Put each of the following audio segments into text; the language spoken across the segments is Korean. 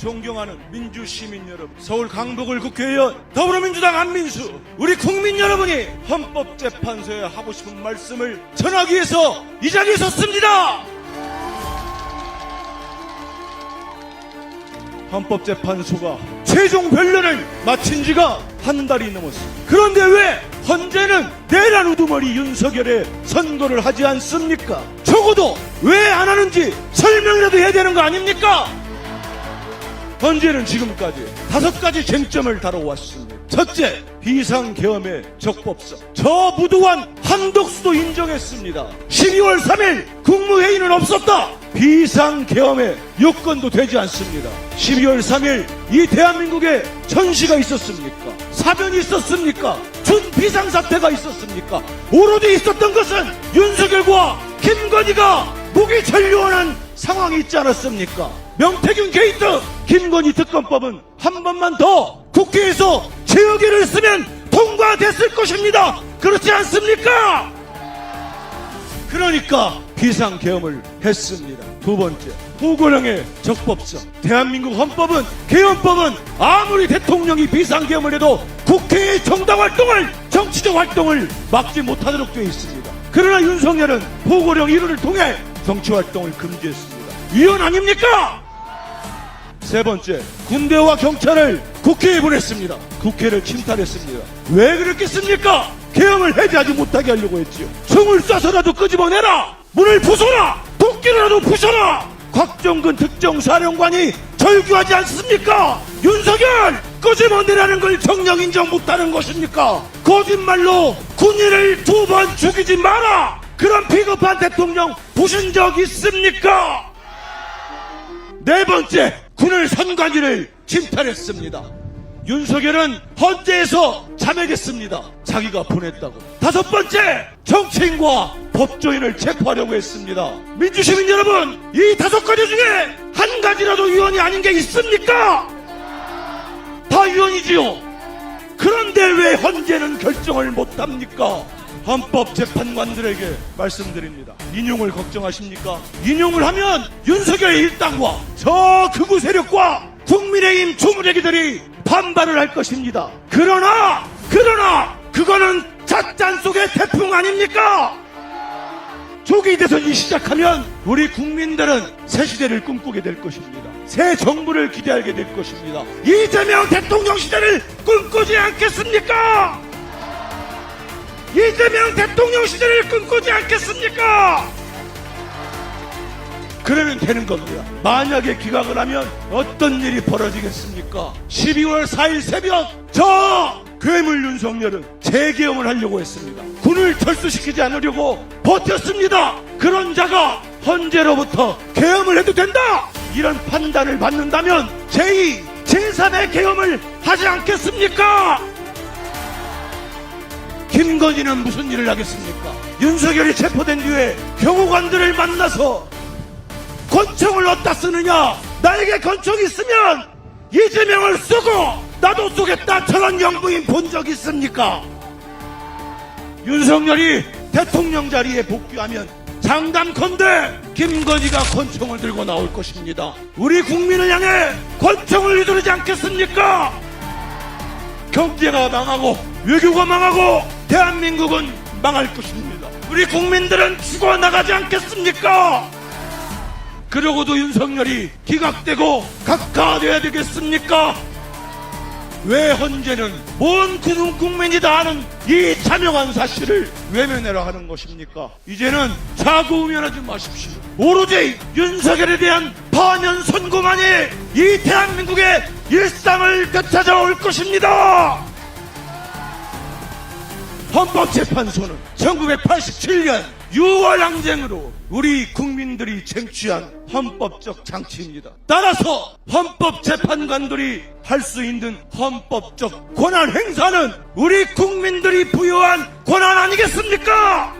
존경하는 민주시민 여러분, 서울 강북을 국회의원 더불어민주당 안민수, 우리 국민 여러분이 헌법재판소에 하고 싶은 말씀을 전하기 위해서 이 자리에 섰습니다. 헌법재판소가 최종 변론을 마친 지가 한 달이 넘었습니다. 그런데 왜 헌재는 내란 우두머리 윤석열의 선고를 하지 않습니까? 적어도 왜 안 하는지 설명이라도 해야 되는 거 아닙니까? 헌재는 지금까지 5가지 쟁점을 다뤄왔습니다. 첫째, 비상계엄의 적법성. 저 무도한 한덕수도 인정했습니다. 12월 3일 국무회의는 없었다. 비상계엄의 요건도 되지 않습니다. 12월 3일 이 대한민국에 전시가 있었습니까? 사변이 있었습니까? 준비상사태가 있었습니까? 오로지 있었던 것은 윤석열과 김건희가 목이 절요한 상황이 있지 않았습니까? 명태균 게이트, 김건희 특검법은 한 번만 더 국회에서 재의결을 쓰면 통과됐을 것입니다. 그렇지 않습니까? 그러니까 비상계엄을 했습니다. 두 번째, 포고령의 적법성. 대한민국 헌법은, 계엄법은 아무리 대통령이 비상계엄을 해도 국회의 정당활동을, 정치적 활동을 막지 못하도록 되어 있습니다. 그러나 윤석열은 포고령 1호를 통해 정치활동을 금지했습니다. 위헌 아닙니까? 세 번째, 군대와 경찰을 국회에 보냈습니다. 국회를 침탈했습니다. 왜 그랬겠습니까? 계엄을 해제하지 못하게 하려고 했지요. 총을 쏴서라도 끄집어내라! 문을 부숴라! 도끼로라도 부숴라! 곽정근 특정사령관이 절규하지 않습니까? 윤석열! 끄집어내라는 걸 정령 인정 못하는 것입니까? 거짓말로 군인을 2번 죽이지 마라! 그런 비겁한 대통령 보신 적 있습니까? 네 번째, 군을 선관위를 침탈했습니다. 윤석열은 헌재에서 자백했습니다. 자기가 보냈다고. 5번째, 정치인과 법조인을 체포하려고 했습니다. 민주시민 여러분, 이 5가지 중에 한 가지라도 위헌이 아닌 게 있습니까? 다 위헌이지요. 그런데 왜 헌재는 결정을 못합니까? 헌법재판관들에게 말씀드립니다. 인용을 걱정하십니까? 인용을 하면 윤석열 일당과 저 극우 세력과 국민의힘 조무래기들이 반발을 할 것입니다. 그러나 그거는 잣잔 속의 태풍 아닙니까? 조기 대선이 시작하면 우리 국민들은 새 시대를 꿈꾸게 될 것입니다. 새 정부를 기대하게 될 것입니다. 이재명 대통령 시대를 꿈꾸지 않겠습니까? 이재명 대통령 시대를 꿈꾸지 않겠습니까? 그러면 되는 겁니다. 만약에 기각을 하면 어떤 일이 벌어지겠습니까? 12월 4일 새벽 저 괴물 윤석열은 재계엄을 하려고 했습니다. 군을 철수시키지 않으려고 버텼습니다. 그런 자가 헌재로부터 계엄을 해도 된다! 이런 판단을 받는다면 제2, 제3의 계엄을 하지 않겠습니까? 김건희는 무슨 일을 하겠습니까? 윤석열이 체포된 뒤에 경호관들을 만나서 권총을 어디다 쓰느냐? 나에게 권총이 있으면 이재명을 쏘고 나도 쏘겠다, 저런 영부인 본 적 있습니까? 윤석열이 대통령 자리에 복귀하면 장담컨대 김건희가 권총을 들고 나올 것입니다. 우리 국민을 향해 권총을 휘두르지 않겠습니까? 경제가 망하고 외교가 망하고 대한민국은 망할 것입니다. 우리 국민들은 죽어나가지 않겠습니까? 그러고도 윤석열이 기각되고 각하돼야 되겠습니까? 왜 헌재는 온 국민이 다 아는 이 자명한 사실을 외면하라 하는 것입니까? 이제는 자구우면하지 마십시오. 오로지 윤석열에 대한 파면 선고만이 이 대한민국의 일상을 되찾아올 것입니다. 헌법재판소는 1987년 6월 항쟁으로 우리 국민들이 쟁취한 헌법적 장치입니다. 따라서 헌법재판관들이 할 수 있는 헌법적 권한 행사는 우리 국민들이 부여한 권한 아니겠습니까?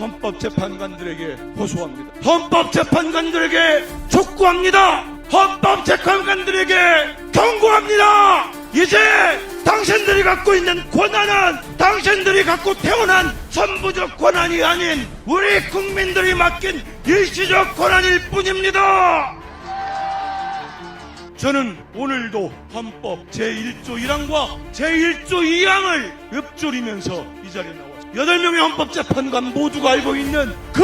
헌법재판관들에게 호소합니다. 헌법재판관들에게 촉구합니다. 헌법재판관들에게 경고합니다. 이제 당신들이 갖고 있는 권한은 당신들이 갖고 태어난 선부적 권한이 아닌 우리 국민들이 맡긴 일시적 권한일 뿐입니다. 저는 오늘도 헌법 제1조 1항과 제1조 2항을 읊조리면서 이 자리에 나왔습니다. 8명의 헌법재판관 모두가 알고 있는 그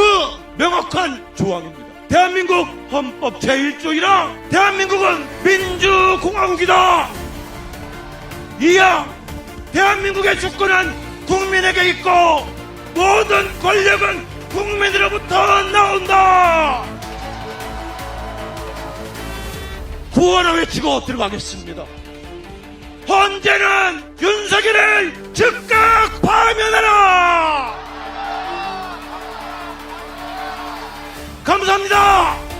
명확한 조항입니다. 대한민국 헌법 제1조 1항, 대한민국은 민주공화국이다. 2항, 대한민국의 주권은 국민에게 있고 모든 권력은 국민으로부터 나온다. 구호를 외치고 들어가겠습니다. 헌재는 윤석열을 즉각 파면하라. 감사합니다.